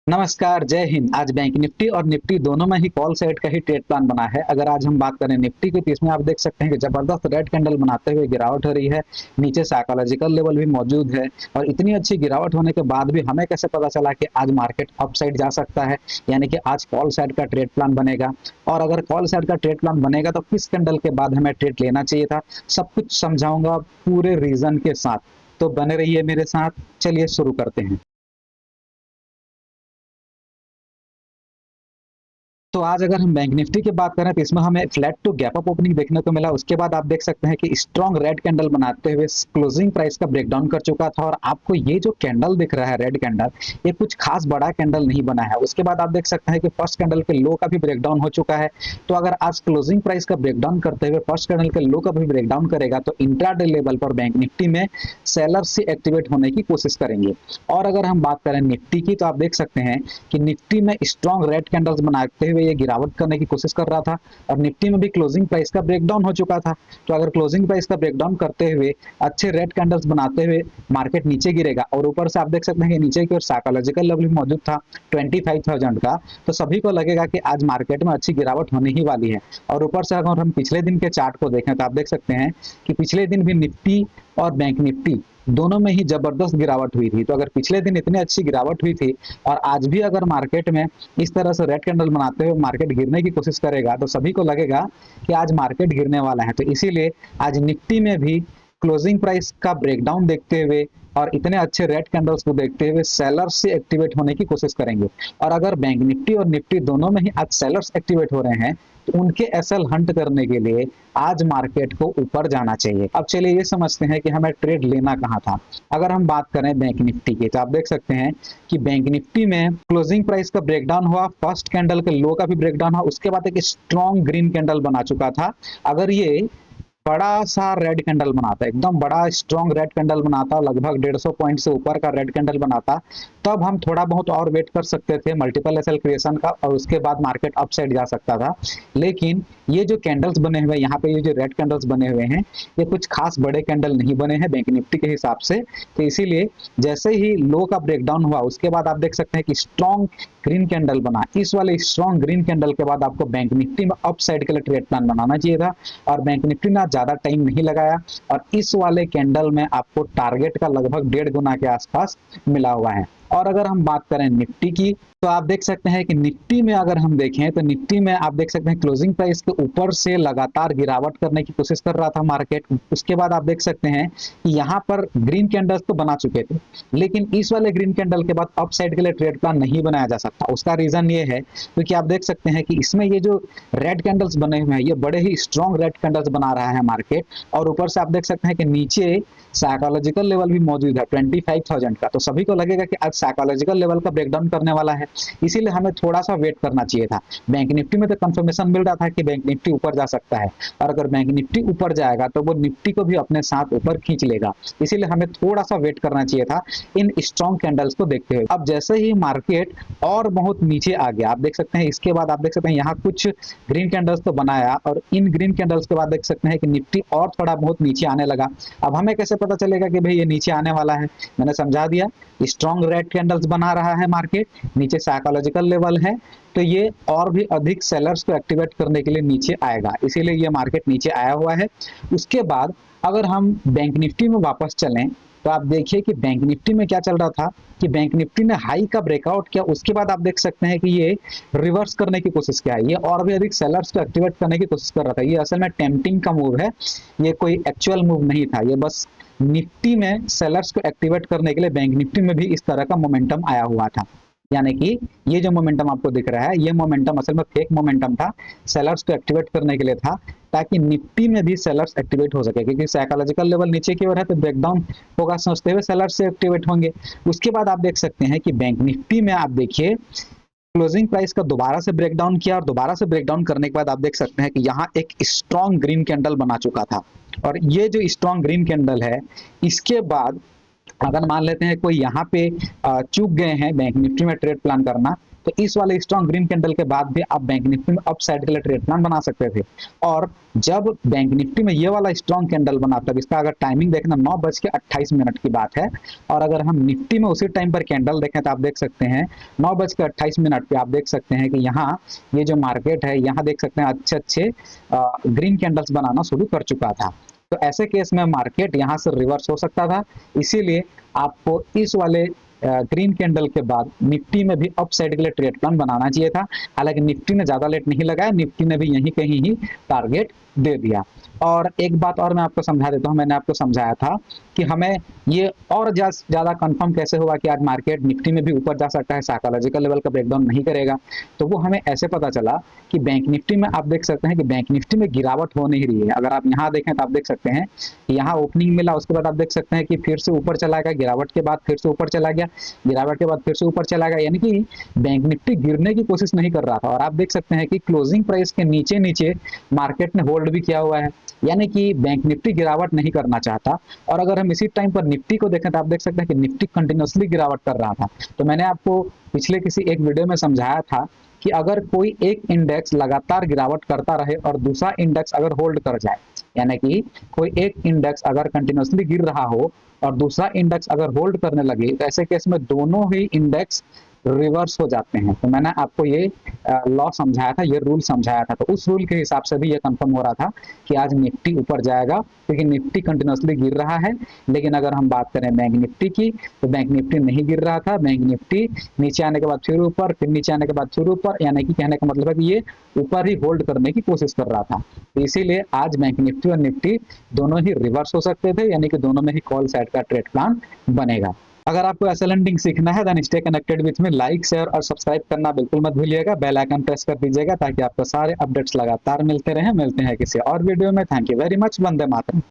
नमस्कार, जय हिंद। आज बैंक निफ्टी और निफ्टी दोनों में ही कॉल साइड का ही ट्रेड प्लान बना है। अगर आज हम बात करें निफ्टी की तो इसमें आप देख सकते हैं कि जबरदस्त रेड कैंडल बनाते हुए गिरावट हो रही है। नीचे साइकोलॉजिकल लेवल भी मौजूद है और इतनी अच्छी गिरावट होने के बाद भी हमें कैसे पता चला कि आज मार्केट अप साइड जा सकता है, यानी कि आज कॉल साइड का ट्रेड प्लान बनेगा। और अगर कॉल साइड का ट्रेड प्लान बनेगा तो किस कैंडल के बाद हमें ट्रेड लेना चाहिए था, सब कुछ समझाऊंगा पूरे रीजन के साथ। तो बने रहिए मेरे साथ। चलिए शुरू करते हैं। तो आज अगर हम बैंक निफ्टी की बात करें तो इसमें हमें flat to gap up opening देखने को मिला। उसके बाद आप देख सकते हैं कि स्ट्रॉन्ग रेड कैंडल बनाते हुए क्लोजिंग प्राइस का ब्रेकडाउन कर चुका था। और आपको ये जो कैंडल दिख रहा है रेड कैंडल, ये कुछ खास बड़ा कैंडल नहीं बना है। उसके बाद आप देख सकते हैं कि फर्स्ट कैंडल के लो का भी ब्रेकडाउन हो चुका है। तो अगर आज क्लोजिंग प्राइस का ब्रेकडाउन करते हुए फर्स्ट कैंडल के लो का भी ब्रेकडाउन करेगा तो इंट्राडे लेवल पर बैंक निफ्टी में सेलर से एक्टिवेट होने की कोशिश करेंगे। और अगर हम बात करें निफ्टी की तो आप देख सकते हैं कि निफ्टी में स्ट्रॉन्ग रेड कैंडल्स बनाते हुए ये गिरावट करने की कोशिश कर रहा था। और निफ्टी में भी क्लोजिंग प्राइस का ब्रेकडाउन हो चुका था। तो अगर क्लोजिंग प्राइस का ब्रेकडाउन करते हुए अच्छे रेड कैंडल्स बनाते हुए मार्केट नीचे गिरेगा और ऊपर से आप देख सकते हैं कि नीचे की ओर साइकोलॉजिकल लेवल भी मौजूद था 25,000 का, तो सभी को लगेगा कि आज मार्केट में अच्छी गिरावट होने ही वाली है। और ऊपर से अगर हम पिछले दिन के चार्ट को देखें तो आप देख सकते हैं कि पिछले दिन भी निफ्टी और बैंक निफ्टी दोनों में ही जबरदस्त गिरावट हुई थी। तो अगर पिछले दिन इतनी अच्छी गिरावट हुई थी और आज भी अगर मार्केट में इस तरह से रेड कैंडल बनाते हुए मार्केट गिरने की कोशिश करेगा तो सभी को लगेगा कि आज मार्केट गिरने वाला है। तो इसीलिए आज निफ्टी में भी क्लोजिंग प्राइस का ब्रेकडाउन देखते हुए और इतने अच्छे रेड कैंडल्स को देखते हुए सेलर्स से एक्टिवेट होने की कोशिश करेंगे। और अगर बैंक निफ्टी और निफ्टी दोनों में ही आज सेलर्स एक्टिवेट हो रहे हैं तो उनके एसएल हंट करने के लिए आज मार्केट को ऊपर जाना चाहिए। अब चलिए ये समझते हैं कि हमें ट्रेड लेना कहाँ था। अगर हम बात करें बैंक निफ्टी की तो आप देख सकते हैं कि बैंक निफ्टी में क्लोजिंग प्राइस का ब्रेकडाउन हुआ, फर्स्ट कैंडल के लो का भी ब्रेकडाउन हुआ, उसके बाद एक स्ट्रॉन्ग ग्रीन कैंडल बना चुका था। अगर ये बड़ा सा रेड कैंडल बनाता, एकदम बड़ा स्ट्रॉन्ग रेड कैंडल बनाता, लगभग 150 पॉइंट से ऊपर का रेड कैंडल बनाता, तब हम थोड़ा बहुत और वेट कर सकते थे मल्टीपल एसएल क्रिएशन का और उसके बाद मार्केट अप साइड जा सकता था। लेकिन ये जो कैंडल्स बने हुए यहाँ पे, ये जो रेड कैंडल्स बने हुए हैं, ये कुछ खास बड़े कैंडल नहीं बने हैं बैंक निफ्टी के हिसाब से। तो इसीलिए जैसे ही लो का ब्रेकडाउन हुआ उसके बाद आप देख सकते हैं कि स्ट्रॉन्ग ग्रीन कैंडल बना। इस वाले स्ट्रॉन्ग ग्रीन कैंडल के बाद आपको बैंक निफ्टी में अप साइड के लिए ट्रेड प्लान बनाना चाहिए था। और बैंक निफ्टी ने ज्यादा टाइम नहीं लगाया और इस वाले कैंडल में आपको टारगेट का लगभग 1.5 गुना के आसपास मिला हुआ है। और अगर हम बात करें निफ्टी की तो आप देख सकते हैं कि निफ्टी में अगर हम देखें तो निफ्टी में आप देख सकते हैं क्लोजिंग प्राइस के ऊपर से लगातार गिरावट करने की कोशिश कर रहा था मार्केट। उसके बाद आप देख सकते हैं कि यहाँ पर ग्रीन कैंडल्स तो बना चुके थे, लेकिन इस वाले ग्रीन कैंडल के बाद अप साइड के लिए ट्रेड प्लान नहीं बनाया जा सकता। उसका रीजन ये है क्योंकि आप देख सकते हैं कि इसमें ये जो रेड कैंडल्स बने हुए हैं ये बड़े ही स्ट्रॉन्ग रेड कैंडल्स बना रहा है मार्केट। और ऊपर से आप देख सकते हैं कि नीचे साइकोलॉजिकल लेवल भी मौजूद है 25,000 का, तो सभी को लगेगा कि आज साइकोलॉजिकल लेवल का ब्रेकडाउन करने वाला है। इसीलिए हमें थोड़ा सा वेट करना चाहिए था। बैंक निफ्टी में तो कंफर्मेशन मिल रहा था कि बैंक निफ्टी ऊपर जा सकता है और अगर बैंक निफ्टी ऊपर जाएगा तो वो निफ्टी को भी अपने साथ ऊपर खींच लेगा। इसीलिए हमें थोड़ा सा वेट करना चाहिए था इन स्ट्रॉन्ग कैंडल्स को देखते हुए। अब जैसे ही मार्केट और बहुत नीचे आ गया, आप देख सकते हैं इसके बाद आप देख सकते हैं यहाँ कुछ ग्रीन कैंडल्स तो बनाया और इन ग्रीन कैंडल्स के बाद देख सकते हैं कि निफ्टी और थोड़ा बहुत नीचे आने लगा। अब हमें कैसे पता चलेगा कि भाई ये नीचे आने वाला है? मैंने समझा दिया। स्ट्रॉन्ग रेड कैंडल्स बना रहा है मार्केट, नीचे साइकोलॉजिकल लेवल है, तो ये और भी अधिक सेलर्स को एक्टिवेट करने के लिए नीचे आएगा, इसीलिए ये मार्केट नीचे आया हुआ है। उसके बाद अगर हम बैंक निफ्टी में वापस चलें तो आप देखिए कि बैंक निफ्टी में क्या चल रहा था कि बैंक निफ्टी ने हाई का ब्रेकआउट किया, उसके बाद आप देख सकते हैं कि ये रिवर्स करने की कोशिश किया है। ये और भी अधिक सेलर्स को एक्टिवेट करने की कोशिश कर रहा था। ये असल में टेम्पटिंग का मूव है, ये कोई एक्चुअल मूव नहीं था। ये बस निफ्टी में सेलर्स को एक्टिवेट करने के लिए बैंक निफ्टी में भी इस तरह का मोमेंटम आया हुआ था। यानी कि ये जो मोमेंटम आपको दिख रहा है ये मोमेंटम असल में फेक मोमेंटम था, सेलर्स को एक्टिवेट करने के लिए था ताकि निफ्टी में भी सेलर्स एक्टिवेट हो सके, क्योंकि साइकोलॉजिकल लेवल नीचे की ओर है तो ब्रेकडाउन होगा सोचते हुए सेलर्स से एक्टिवेट होंगे। उसके बाद आप देख सकते हैं कि बैंक निफ्टी में आप देखिए क्लोजिंग प्राइस का दोबारा से ब्रेकडाउन किया और दोबारा से ब्रेकडाउन करने के बाद आप देख सकते हैं कि यहाँ एक स्ट्रॉन्ग ग्रीन कैंडल बना चुका था। और ये जो स्ट्रॉन्ग ग्रीन कैंडल है इसके बाद अगर मान लेते हैं कोई यहाँ पे चूक गए हैं बैंक निफ्टी में ट्रेड प्लान करना, तो इस वाले स्ट्रॉन्ग ग्रीन कैंडल के बाद भी आप बैंक निफ्टी में अप साइड के लिए ट्रेड प्लान बना सकते थे। और जब बैंक निफ्टी में ये वाला स्ट्रॉन्ग कैंडल बना, तब इसका अगर टाइमिंग देखना 9:28 की बात है, और अगर हम निफ्टी में उसी टाइम पर कैंडल देखें तो आप देख सकते हैं 9:28 पे आप देख सकते हैं कि यहाँ ये जो मार्केट है, यहाँ देख सकते हैं अच्छे अच्छे ग्रीन कैंडल्स बनाना शुरू कर चुका था। तो ऐसे केस में मार्केट यहाँ से रिवर्स हो सकता था, इसीलिए आपको इस वाले ग्रीन कैंडल के बाद निफ्टी में भी अप साइड के लिए ट्रेड प्लान बनाना चाहिए था। हालांकि निफ्टी ने ज्यादा लेट नहीं लगाया, निफ्टी ने भी यहीं कहीं ही टारगेट दे दिया। और एक बात और मैं आपको समझा देता हूं, मैंने आपको समझाया था कि हमें ये और ज्यादा कंफर्म कैसे होगा कि आज मार्केट निफ्टी में भी ऊपर जा सकता है, साइकोलॉजिकल लेवल का ब्रेकडाउन नहीं करेगा। तो वो हमें ऐसे पता चला कि बैंक निफ्टी में आप देख सकते हैं कि बैंक निफ्टी में गिरावट हो नहीं रही है। अगर आप यहाँ देखें तो आप देख सकते हैं कि यहाँ ओपनिंग मिला, उसके बाद आप देख सकते हैं कि फिर से ऊपर चला गया, गिरावट के बाद फिर से ऊपर चला गया, गिरावट के बाद फिर से ऊपर चला गया, यानी कि बैंक निफ्टी गिरने की कोशिश नहीं कर रहा था। और आप देख सकते हैं कि क्लोजिंग प्राइस के नीचे नीचे मार्केट ने होल्ड भी किया हुआ है, यानी कि बैंक निफ्टी गिरावट नहीं करना चाहता। और अगर हम इसी टाइम पर निफ्टी को देखें तो आप देख सकते हैं कि निफ्टी कंटिन्यूअसली गिरावट कर रहा था। तो मैंने आपको पिछले किसी एक वीडियो में समझाया था कि अगर कोई एक इंडेक्स लगातार गिरावट करता रहे और दूसरा इंडेक्स अगर होल्ड कर जाए, यानी कि कोई एक इंडेक्स अगर कंटिन्यूअसली गिर रहा हो और दूसरा इंडेक्स अगर होल्ड करने लगे, तो ऐसे केस में दोनों ही इंडेक्स रिवर्स हो जाते हैं। तो मैंने आपको ये लॉ समझाया था, ये रूल समझाया था। तो उस रूल के हिसाब से भी ये कंफर्म हो रहा था कि आज निफ्टी ऊपर जाएगा, क्योंकि निफ्टी कंटिन्यूअसली गिर रहा है। लेकिन अगर हम बात करें बैंक निफ्टी की, तो बैंक निफ्टी नहीं गिर रहा था, बैंक निफ्टी नीचे आने के बाद फिर ऊपर, फिर नीचे आने के बाद फिर ऊपर, यानी कि कहने का मतलब है कि ये ऊपर ही होल्ड करने की कोशिश कर रहा था। तो इसीलिए आज बैंक निफ्टी और निफ्टी दोनों ही रिवर्स हो सकते थे, यानी कि दोनों में ही कॉल साइड का ट्रेड प्लान बनेगा। अगर आपको ऐसा लैंडिंग सीखना है, then stay connected with me. Like, share और सब्सक्राइब करना बिल्कुल मत भूलिएगा। बेल आइकन प्रेस कर दीजिएगा ताकि आपको सारे अपडेट्स लगातार मिलते रहें। मिलते हैं किसी और वीडियो में। Thank you very much. Vande Mataram.